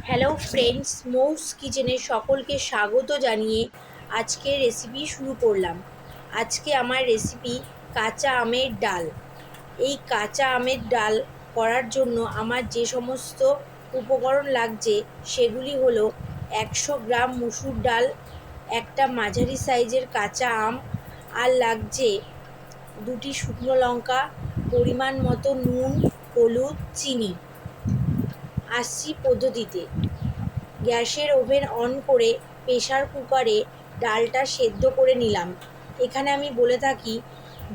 Hello friends, মৌস কিচেনে সকলকে স্বাগত জানিয়ে আজকে রেসিপি শুরু করলাম। আজকে আমার রেসিপি কাঁচা আমের ডাল। এই কাঁচা আমের ডাল করার জন্য আমার যে সমস্ত উপকরণ লাগছে সেগুলি হলো 100 গ্রাম মুসুর ডাল, একটা মাঝারি সাইজের কাঁচা আম, আর লাগছে 2টি শুকনো লঙ্কা, পরিমাণ মতো নুন, হলুদ, চিনি। আসছি পদ্ধতিতে। গ্যাসের ওভেন অন করে প্রেসার কুকারে ডালটা সেদ্ধ করে নিলাম। এখানে আমি বলে থাকি,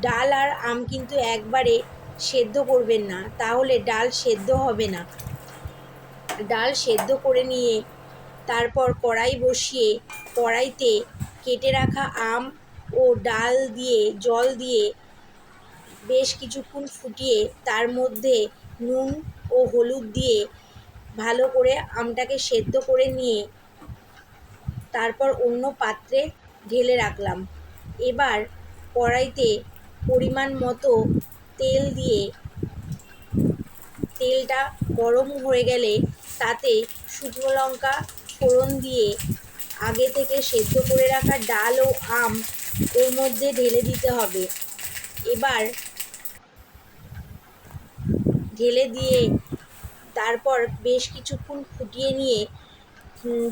ডাল আর আম কিন্তু একবারে সেদ্ধ করবেন না, তাহলে ডাল সেদ্ধ হবে না। ডাল সেদ্ধ করে নিয়ে তারপর কড়াই বসিয়ে কড়াইতে কেটে রাখা আম ও ডাল দিয়ে জল দিয়ে বেশ কিছুক্ষণ ফুটিয়ে তার মধ্যে নুন ও হলুদ দিয়ে ভালো করে আমটাকে সেদ্ধ করে নিয়ে তারপর অন্য পাত্রে ঢেলে রাখলাম। এবার কড়াইতে পরিমাণ মতো তেল দিয়ে তেলটা গরম হয়ে গেলে তাতে শুকনো লঙ্কা ফোড়ন দিয়ে আগে থেকে সেদ্ধ করে রাখা ডাল ও আম ওর মধ্যে ঢেলে দিতে হবে। এবার ঢেলে দিয়ে তারপর বেশ কিছুক্ষণ ফুটিয়ে নিয়ে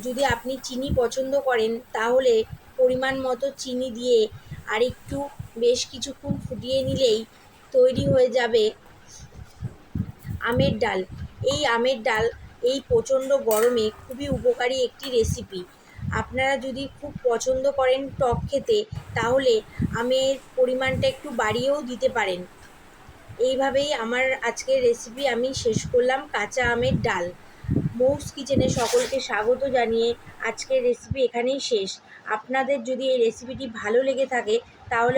যদি আপনি চিনি পছন্দ করেন তাহলে পরিমাণ মতো চিনি দিয়ে আরেকটু বেশ কিছুক্ষণ ফুটিয়ে নিলেই তৈরি হয়ে যাবে আমের ডাল। এই আমের ডাল এই প্রচণ্ড গরমে খুবই উপকারী একটি রেসিপি। আপনারা যদি খুব পছন্দ করেন টক খেতে, তাহলে আমের পরিমাণটা একটু বাড়িয়েও দিতে পারেন। এইভাবেই আমার আজকের রেসিপি আমি শেষ করলাম, কাঁচা আমের ডাল। মৌস কিচেনে সকলকে স্বাগত জানিয়ে আজকের রেসিপি এখানেই শেষ। আপনাদের যদি এই রেসিপিটি ভালো লেগে থাকে তাহলে